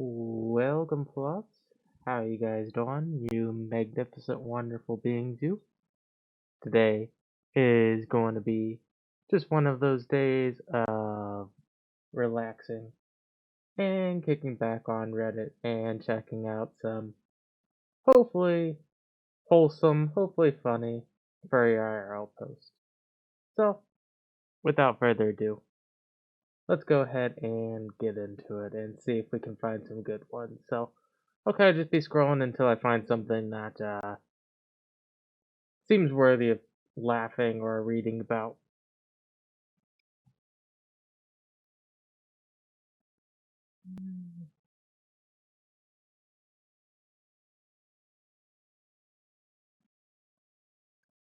Welcome, Fluffs. How you guys doing? You magnificent, wonderful beings, you. Today is going to be just one of those days of relaxing and kicking back on Reddit and checking out some hopefully wholesome, hopefully funny Furry IRL posts. So, without further ado, let's go ahead and get into it and see if we can find some good ones. So, okay, I'll just be scrolling until I find something that seems worthy of laughing or reading about.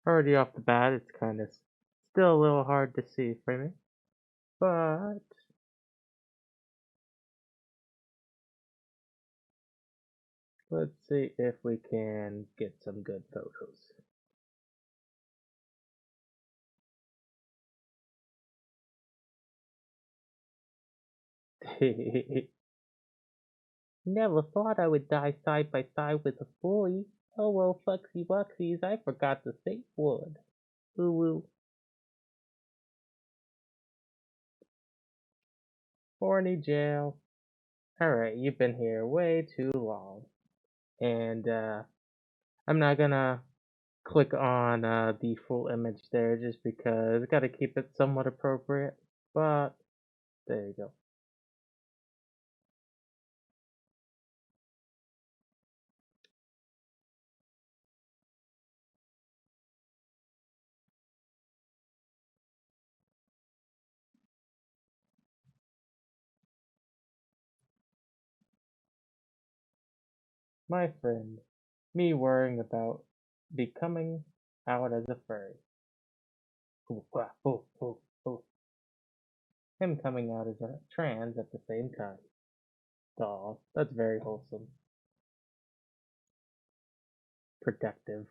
Already off the bat, it's kind of still a little hard to see for me, but let's see if we can get some good photos. Never thought I would die side by side with a boy. Oh well, fucksy wuxies, I forgot the safe word. Ooh woo. Horny jail. Alright, you've been here way too long. And I'm not gonna click on the full image there just because I gotta keep it somewhat appropriate. But there you go. My friend, me worrying about becoming out as a furry. Ooh, ah, ooh, ooh, ooh. Him coming out as a trans at the same time. Aw, that's very wholesome. Protective.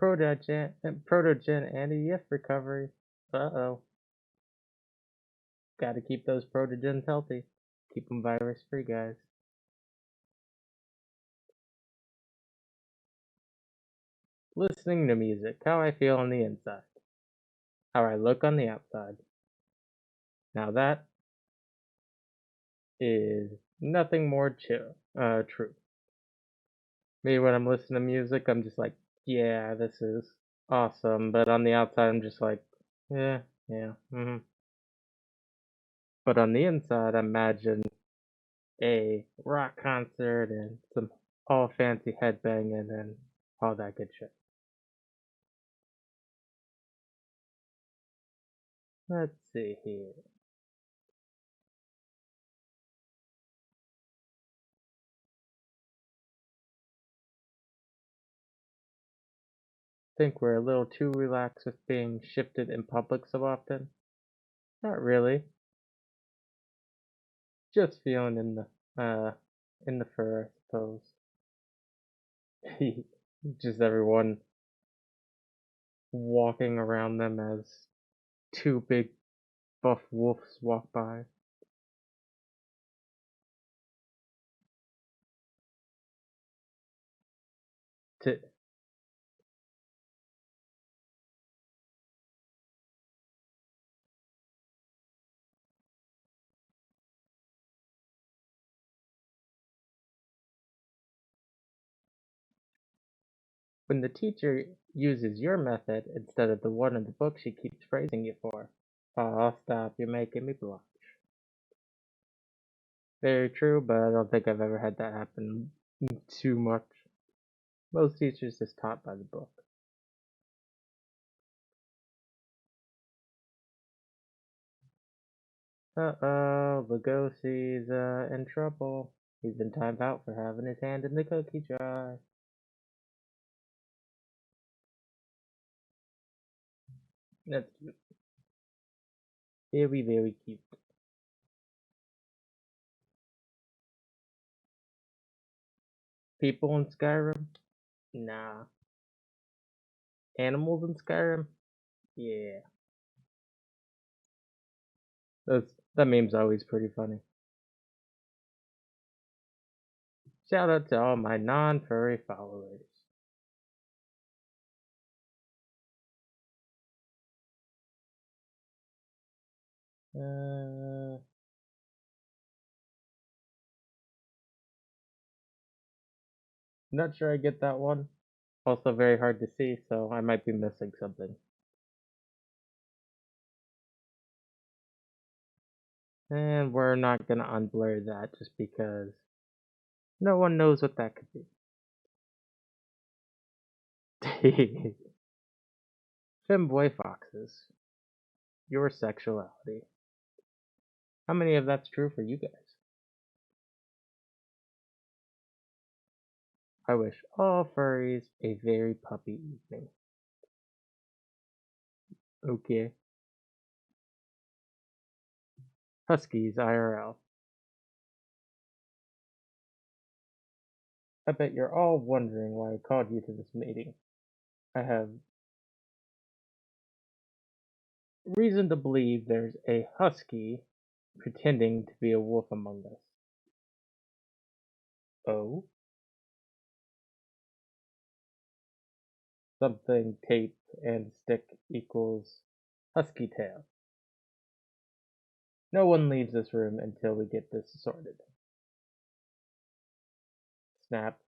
Protogen anti-yiff recovery. Uh-oh. Gotta keep those protogens healthy. Keep them virus free, guys. Listening to music. How I feel on the inside. How I look on the outside. Now that is nothing more true. Me, when I'm listening to music, I'm just like, yeah, this is awesome. But on the outside, I'm just like, yeah, yeah. But on the inside, imagine a rock concert and some all fancy headbanging and all that good shit. Let's see here. Think we're a little too relaxed with being shifted in public so often? Not really. Just feeling in the fur, I suppose. Just everyone walking around them as two big buff wolves walk by. To, when the teacher uses your method instead of the one in the book she keeps praising you for. Oh, stop, you're making me blush. Very true, but I don't think I've ever had that happen too much. Most teachers just taught by the book. Uh-oh, Lugosi's in trouble. He's been timed out for having his hand in the cookie jar. That's cute. Very, very cute. People in Skyrim? Nah. animals in Skyrim? Yeah. That meme's always pretty funny. Shout out to all my non-furry followers. Not sure I get that one. Also very hard to see, so I might be missing something. And we're not gonna unblur that just because no one knows what that could be. Femboy foxes. Your sexuality. How many of that's true for you guys? I wish all furries a very puppy evening. Okay. Huskies IRL. I bet you're all wondering why I called you to this meeting. I have reason to believe there's a husky pretending to be a wolf among us. Oh? Something tape and stick equals husky tail. No one leaves this room until we get this sorted. Snap.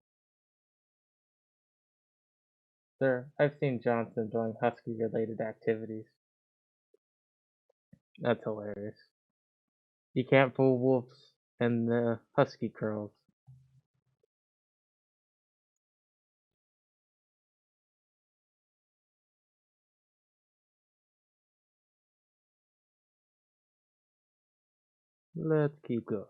Sir, I've seen Johnson doing husky-related activities. That's hilarious. You can't fool wolves and the husky curls. Let's keep going.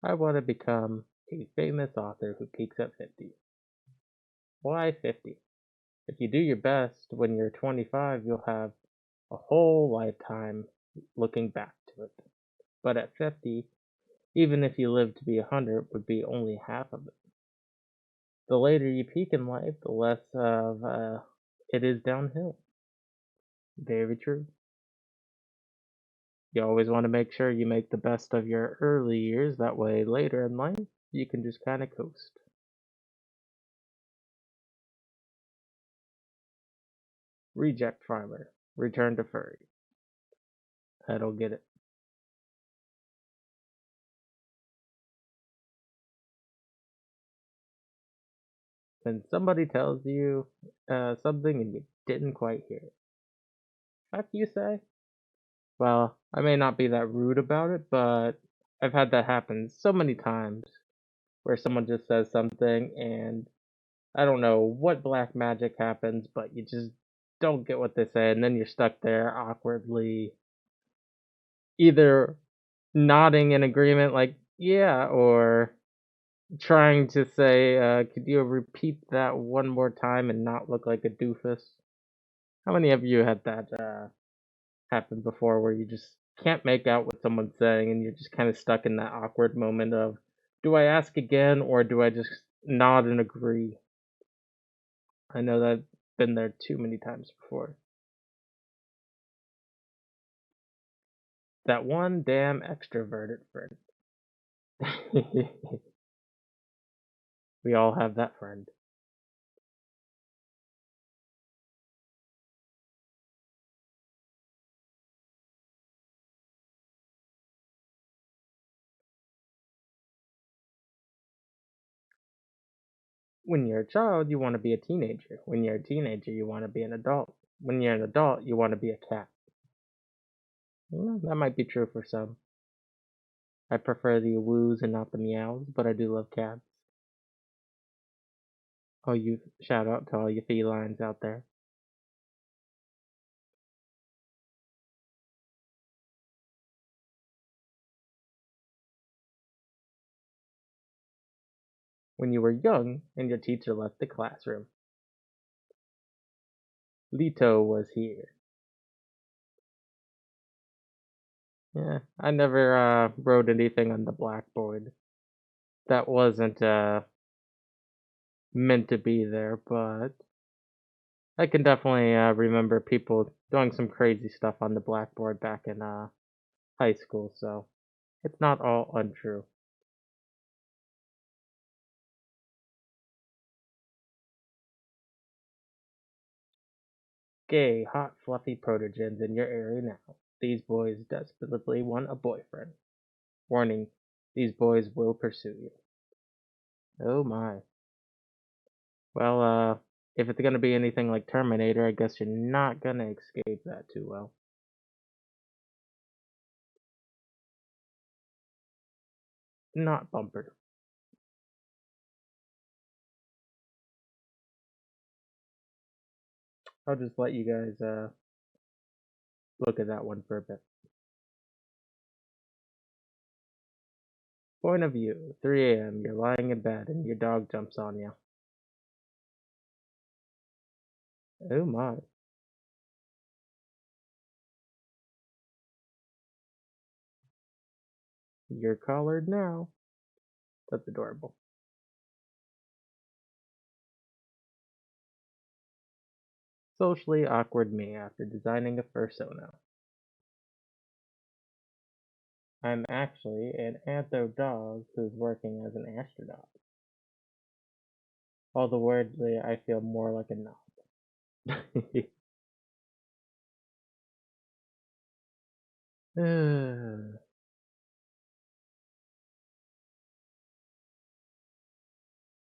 I want to become a famous author who peaks at 50. Why 50? If you do your best when you're 25, you'll have a whole lifetime looking back to it. But at 50, even if you live to be 100, would be only half of it. The later you peak in life, the less of it is downhill. Very true. You always want to make sure you make the best of your early years, that way later in life, you can just kind of coast. Reject farmer. Return to furry. I don't get it. When somebody tells you something and you didn't quite hear it, what do you say? Well, I may not be that rude about it, but I've had that happen so many times where someone just says something and I don't know what black magic happens, but you just don't get what they say, and then you're stuck there awkwardly, either nodding in agreement, like, yeah, or trying to say, could you repeat that one more time and not look like a doofus? How many of you had that happen before where you just can't make out what someone's saying and you're just kind of stuck in that awkward moment of, do I ask again or do I just nod and agree? I know that I've been there too many times before. That one damn extroverted friend. We all have that friend. When you're a child, you want to be a teenager. When you're a teenager, you want to be an adult. When you're an adult, you want to be a cat. Well, that might be true for some. I prefer the woos and not the meows, but I do love cats. Oh, you shout out to all you felines out there. When you were young and your teacher left the classroom. Lito was here. Yeah, I never wrote anything on the blackboard that wasn't meant to be there, but I can definitely remember people doing some crazy stuff on the blackboard back in high school, so it's not all untrue. Gay, hot, fluffy protogens in your area now. These boys desperately want a boyfriend. Warning, these boys will pursue you. Oh my. Well, if it's gonna be anything like Terminator, I guess you're not gonna escape that too well. Not bumpered. I'll just let you guys look at that one for a bit. Point of view, 3 a.m., you're lying in bed and your dog jumps on you. Oh my. You're collared now. That's adorable. Socially awkward me after designing a fursona. I'm actually an antho dog who's working as an astronaut. Although weirdly, I feel more like a knob.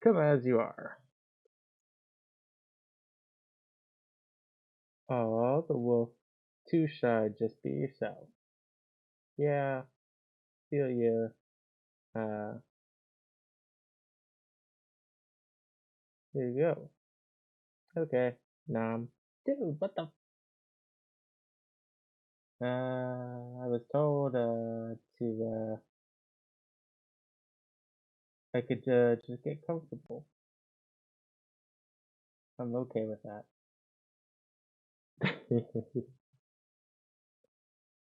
Come as you are. Aw, the wolf. Too shy, just be yourself. Yeah, feel you. Uh, here you go. Okay, nom. Dude, what the? I was told I could just get comfortable. I'm okay with that.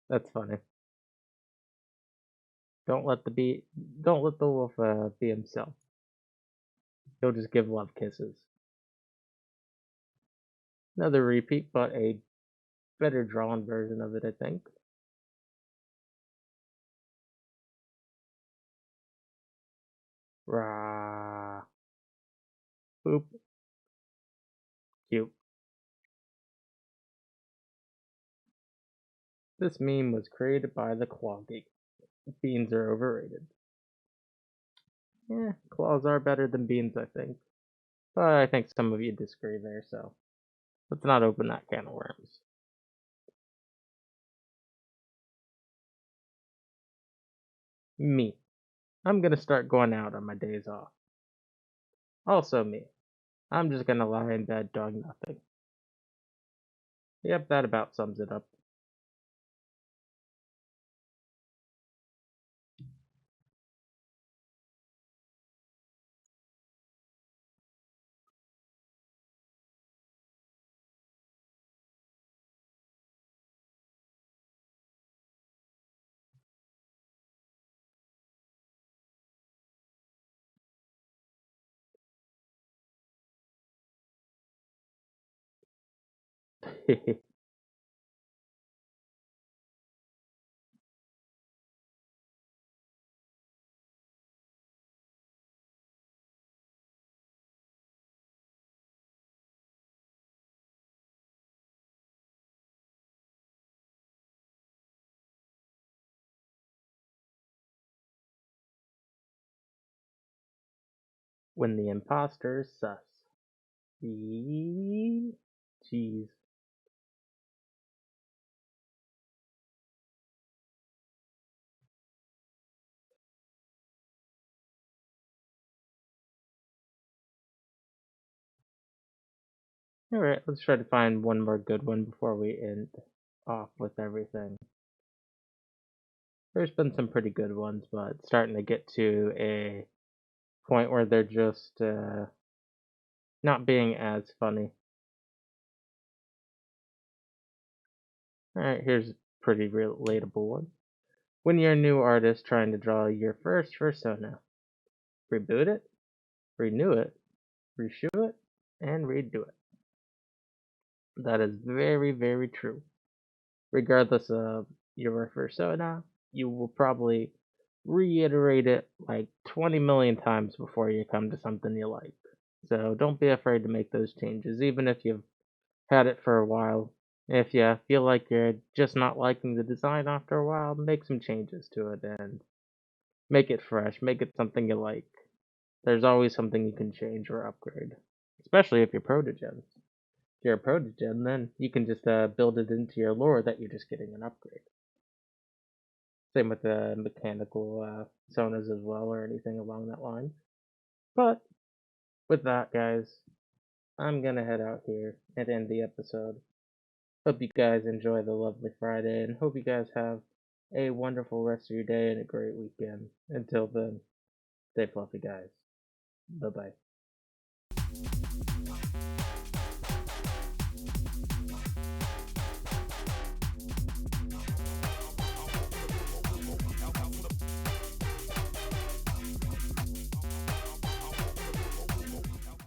That's funny. Don't let the be don't let the wolf be himself. He'll just give love kisses. Another repeat, but a better drawn version of it, I think. Rah. Boop. Cute. This meme was created by the Claw Geek. Beans are overrated. Yeah, claws are better than beans, I think. But I think some of you disagree there, so let's not open that can of worms. Me. I'm gonna start going out on my days off. Also me. I'm just gonna lie in bed doing nothing. Yep, that about sums it up. When the imposter is sus. Jeez. Alright, let's try to find one more good one before we end off with everything. There's been some pretty good ones, but it's starting to get to a point where they're just not being as funny. Alright, here's a pretty relatable one. when you're a new artist trying to draw your first persona. Reboot it, renew it, reshoot it, and redo it. That is very, very true. Regardless of your persona, you will probably reiterate it like 20 million times before you come to something you like. So don't be afraid to make those changes, even if you've had it for a while. If you feel like you're just not liking the design after a while, make some changes to it and make it fresh, make it something you like. There's always something you can change or upgrade, especially if you're protogen. If you're a protogen, then you can just build it into your lore that you're just getting an upgrade. Same with the mechanical sonas as well, or anything along that line. But with that, guys, I'm gonna head out here and end the episode. Hope you guys enjoy the lovely Friday, and hope you guys have a wonderful rest of your day and a great weekend. Until then, stay fluffy, guys. Bye bye.